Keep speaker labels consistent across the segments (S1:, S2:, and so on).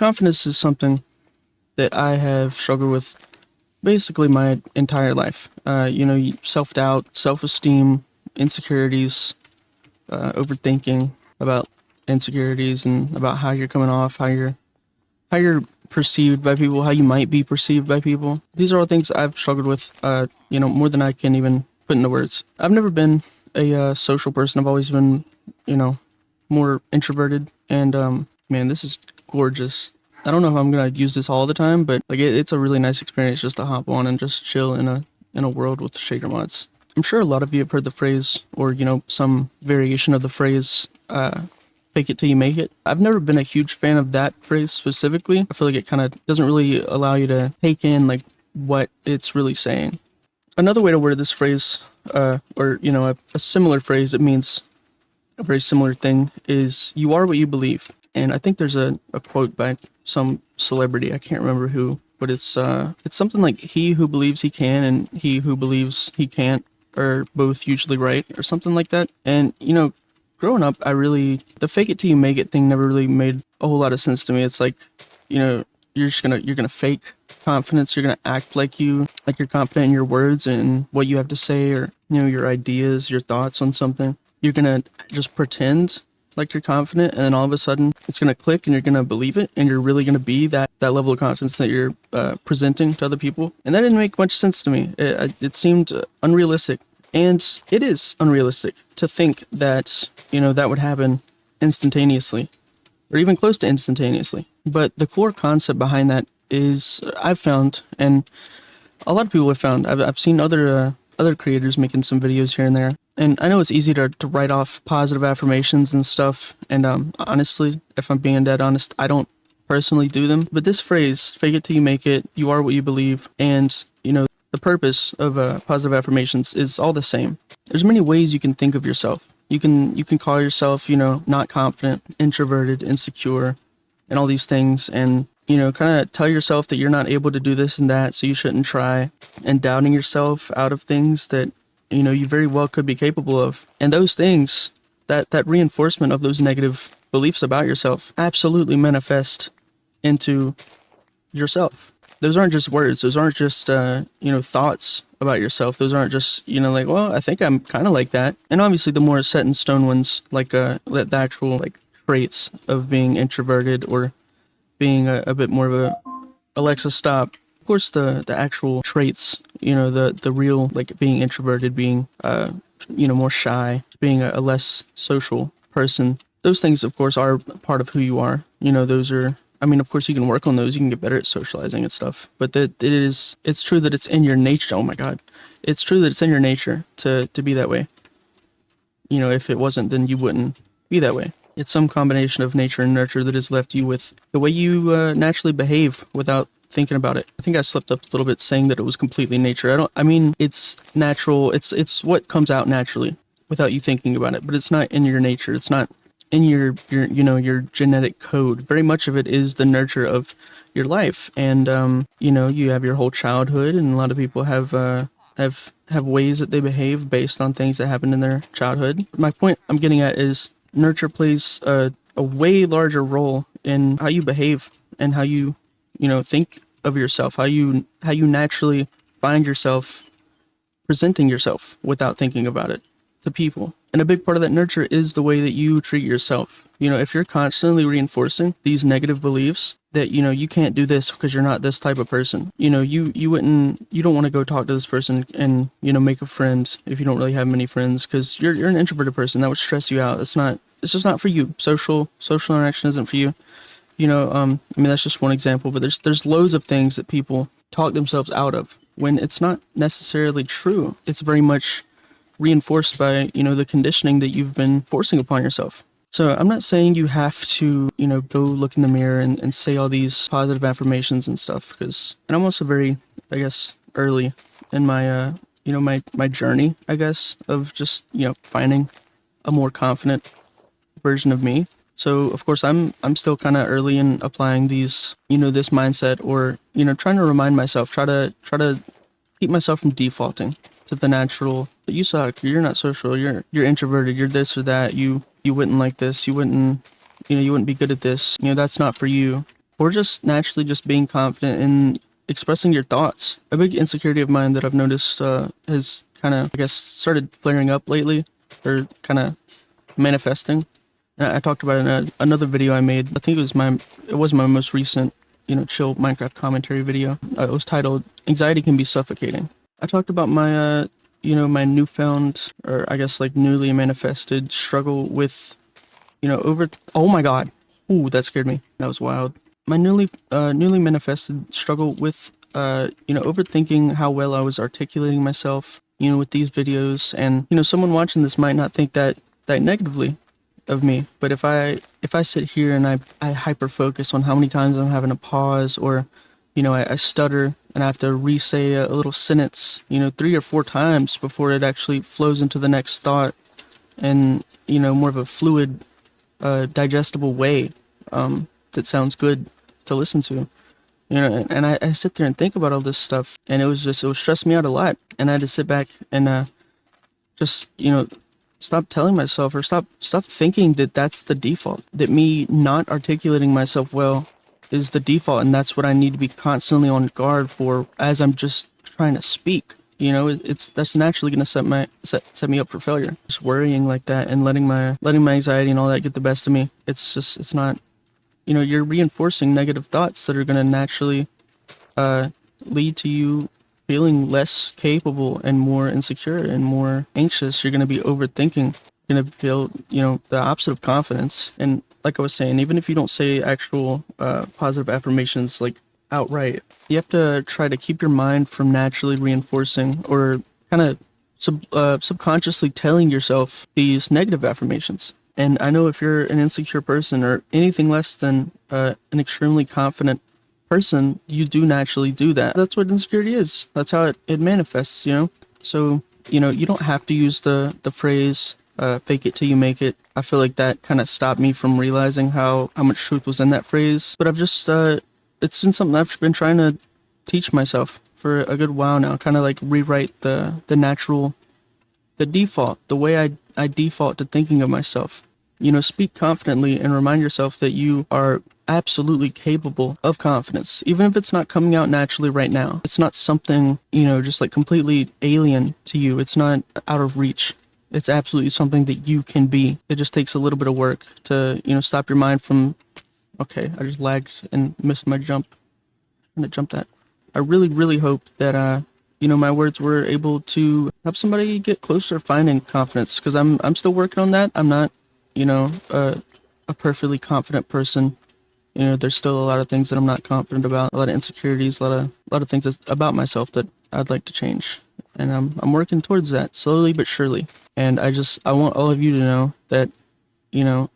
S1: Confidence is something that I have struggled with basically my entire life. Self-doubt, self-esteem, insecurities, overthinking about insecurities and about how you're coming off, how you're perceived by people, how you might be perceived by people. These are all things I've struggled with, more than I can even put into words. I've never been a social person. I've always been, more introverted. And man, this is gorgeous. I don't know if I'm gonna use this all the time, but it's a really nice experience just to hop on and just chill in a world with shader mods. I'm sure a lot of you have heard the phrase, or some variation of the phrase, fake it till you make it. I've never been a huge fan of that phrase specifically. I feel like it kind of doesn't really allow you to take in like what it's really saying. Another way to word this phrase, a similar phrase that means a very similar thing, is you are what you believe. And I think there's a quote by some celebrity, I can't remember who, but it's something like, he who believes he can and he who believes he can't are both usually right, or something like that. And growing up, the fake it till you make it thing never really made a whole lot of sense to me. It's like, you're gonna fake confidence. You're gonna act like you're confident in your words and what you have to say, or your ideas, your thoughts on something. You're gonna just pretend like you're confident, and then all of a sudden it's gonna click and you're gonna believe it, and you're really gonna be that level of confidence that you're presenting to other people. And that didn't make much sense to me. It seemed unrealistic, and it is unrealistic to think that that would happen instantaneously, or even close to instantaneously. But the core concept behind that is, I've found, and a lot of people have found, I've seen other creators making some videos here and there, and I know it's easy to write off positive affirmations and stuff, and honestly, if I'm being dead honest, I don't personally do them. But this phrase, fake it till you make it, you are what you believe, and the purpose of positive affirmations is all the same. There's many ways you can think of yourself. You can call yourself, not confident, introverted, insecure, and all these things, and kind of tell yourself that you're not able to do this and that, so you shouldn't try, and doubting yourself out of things that you very well could be capable of. And those things, that reinforcement of those negative beliefs about yourself, absolutely manifest into yourself. Those aren't just words. Those aren't just thoughts about yourself. Those aren't just like, well, I think I'm kind of like that. And obviously the more set in stone ones, like the actual traits of being introverted, or being a bit more of a Alexa stop. Of course, the actual traits, the real, being introverted, being more shy, being a less social person. Those things, of course, are part of who you are. Those are, of course, you can work on those. You can get better at socializing and stuff. But it's true that it's in your nature. Oh my God, it's true that it's in your nature to be that way. If it wasn't, then you wouldn't be that way. It's some combination of nature and nurture that has left you with the way you naturally behave without thinking about it. I think I slipped up a little bit saying that it was completely nature. It's natural. It's what comes out naturally without you thinking about it, but it's not in your nature. It's not in your genetic code. Very much of it is the nurture of your life. And, you have your whole childhood, and a lot of people have ways that they behave based on things that happened in their childhood. My point I'm getting at is, nurture plays a way larger role in how you behave and how you think of yourself, how you naturally find yourself presenting yourself without thinking about it to people. And a big part of that nurture is the way that you treat yourself. If you're constantly reinforcing these negative beliefs that you can't do this because you're not this type of person, you don't want to go talk to this person and make a friend if you don't really have many friends, because you're an introverted person. That would stress you out. It's just not for you. Social interaction isn't for you. That's just one example, but there's loads of things that people talk themselves out of when it's not necessarily true. It's very much reinforced by the conditioning that you've been forcing upon yourself. So I'm not saying you have to go look in the mirror and say all these positive affirmations and stuff, and I'm also very, I guess, early in my my journey, I guess, of just finding a more confident version of me. So of course I'm still kind of early in applying these this mindset, or trying to remind myself, try to keep myself from defaulting to the natural, you suck, you're not social, you're introverted, you're this or that, you wouldn't like this, you wouldn't be good at this, that's not for you. or just naturally just being confident in expressing your thoughts. A big insecurity of mine that I've noticed has kind of, I guess, started flaring up lately, or kind of manifesting. And I talked about it in another video I made. I think it was my most recent, chill Minecraft commentary video. It was titled "Anxiety Can Be Suffocating." I talked about my, my newfound, or I guess like newly manifested struggle with, oh my God. Ooh, that scared me. That was wild. My newly manifested struggle with, overthinking how well I was articulating myself, with these videos. And, someone watching this might not think that negatively of me, but if I sit here and I hyper focus on how many times I'm having to pause, or I stutter and I have to re-say a little sentence 3 or 4 times before it actually flows into the next thought, and more of a fluid, digestible way that sounds good to listen to. And I sit there and think about all this stuff, and it was stressing me out a lot, and I had to sit back and just stop telling myself, or stop thinking that that's the default, that me not articulating myself well is the default, and that's what I need to be constantly on guard for as I'm just trying to speak. That's naturally going to set me up for failure. Just worrying like that and letting my anxiety and all that get the best of me. It's not, you're reinforcing negative thoughts that are going to naturally lead to you feeling less capable and more insecure and more anxious. You're going to be overthinking. You're going to feel, the opposite of confidence. And like I was saying, even if you don't say actual positive affirmations like outright, you have to try to keep your mind from naturally reinforcing or kind of subconsciously telling yourself these negative affirmations. And I know if you're an insecure person or anything less than an extremely confident person, you do naturally do that. That's what insecurity is. That's how it manifests, So, you don't have to use the phrase, fake it till you make it. I feel like that kind of stopped me from realizing how much truth was in that phrase. But I've just, it's been something I've been trying to teach myself for a good while now, kind of like rewrite the default, the way I default to thinking of myself. Speak confidently and remind yourself that you are absolutely capable of confidence, even if it's not coming out naturally right now. It's not something, just like completely alien to you. It's not out of reach. It's absolutely something that you can be. It just takes a little bit of work to, stop your mind from, okay, I just lagged and missed my jump. I'm gonna jump that. I really, really hope that, my words were able to help somebody get closer to finding confidence, because I'm still working on that. I'm not, a perfectly confident person. There's still a lot of things that I'm not confident about, a lot of insecurities, a lot of things about myself that I'd like to change. And I'm working towards that slowly but surely. And I want all of you to know that, there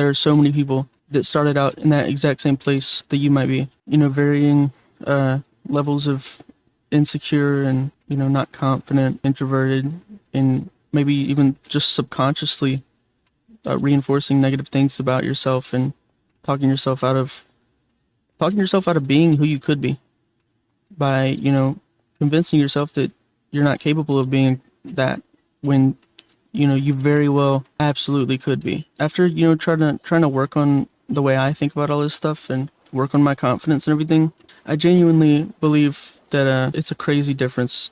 S1: are so many people that started out in that exact same place that you might be, varying levels of insecure and, not confident, introverted, and maybe even just subconsciously reinforcing negative things about yourself and talking yourself out of being who you could be by, convincing yourself that you're not capable of being that, when, you very well absolutely could be. After, trying to work on the way I think about all this stuff and work on my confidence and everything, I genuinely believe that it's a crazy difference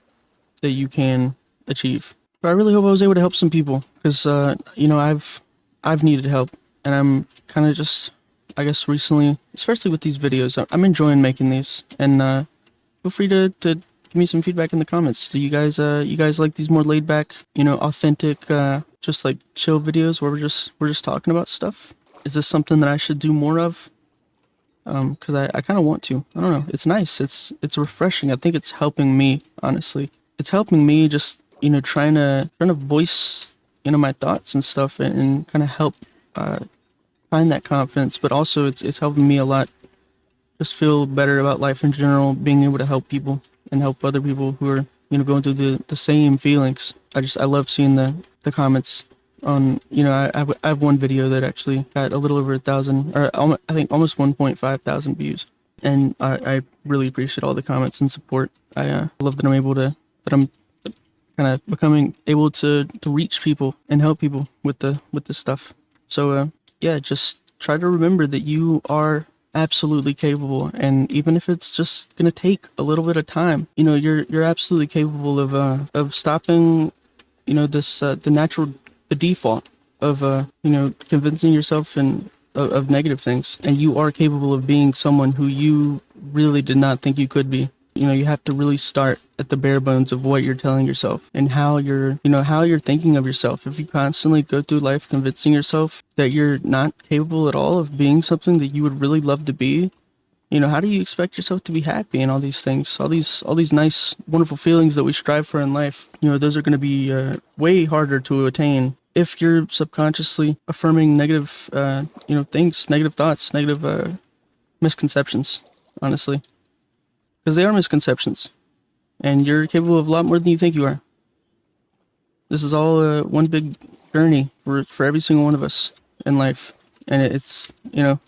S1: that you can achieve. But I really hope I was able to help some people, because, I've needed help, and I'm kind of just, I guess recently, especially with these videos, I'm enjoying making these, and feel free to give me some feedback in the comments. Do you guys like these more laid back, authentic, just like chill videos where we're just talking about stuff? Is this something that I should do more of? Because I kind of want to. I don't know. It's nice. It's refreshing. I think it's helping me, honestly. It's helping me just, trying to voice, my thoughts and stuff, and kind of help find that confidence. But also it's helping me a lot just feel better about life in general, being able to help people and help other people who are, going through the same feelings. I love seeing the comments on, I have one video that actually got a little over 1,000, or I think almost 1.5 thousand views. And I really appreciate all the comments and support. I love that I'm kind of becoming able to reach people and help people with this stuff. So yeah, just try to remember that you are absolutely capable. And even if it's just gonna take a little bit of time, you're absolutely capable of stopping, this the default of convincing yourself of negative things. And you are capable of being someone who you really did not think you could be. You have to really start at the bare bones of what you're telling yourself and how you're thinking of yourself. If you constantly go through life convincing yourself that you're not capable at all of being something that you would really love to be, how do you expect yourself to be happy and all these things, all these nice, wonderful feelings that we strive for in life? Those are going to be way harder to attain if you're subconsciously affirming negative, things, negative thoughts, negative misconceptions, honestly, because they are misconceptions, and you're capable of a lot more than you think you are. This is all one big journey for every single one of us in life, and it's a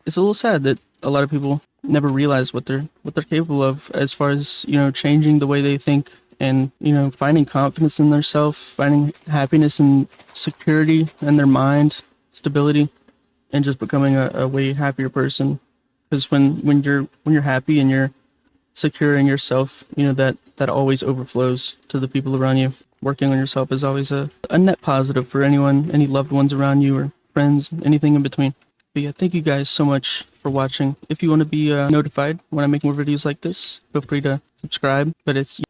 S1: little sad that a lot of people never realize what they're capable of as far as changing the way they think and finding confidence in themselves, finding happiness and security in their mind, stability, and just becoming a way happier person. Because when you're happy and you're secure in yourself, that always overflows to the people around you. Working on yourself is always a net positive for any loved ones around you or friends, anything in between. But yeah, thank you guys so much for watching. If you want to be notified when I make more videos like this, feel free to subscribe. But it's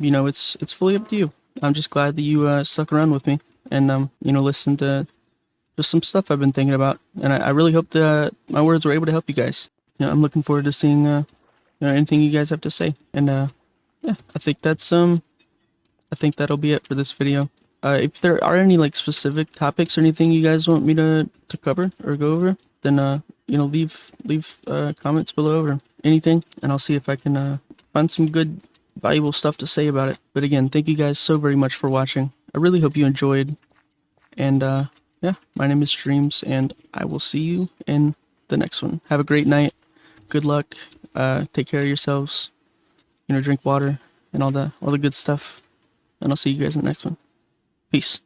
S1: fully up to you. I'm just glad that you stuck around with me and listened to just some stuff I've been thinking about. And I really hope that my words were able to help you guys. I'm looking forward to seeing anything you guys have to say. And yeah, I think that'll be it for this video. If there are any specific topics or anything you guys want me to cover or go over, then leave comments below or anything, and I'll see if I can find some good, valuable stuff to say about it. But again, thank you guys so very much for watching. I really hope you enjoyed, and yeah, my name is Streams, and I will see you in the next one. Have a great night. Good luck. Take care of yourselves. Drink water and all the good stuff. And I'll see you guys in the next one. Peace.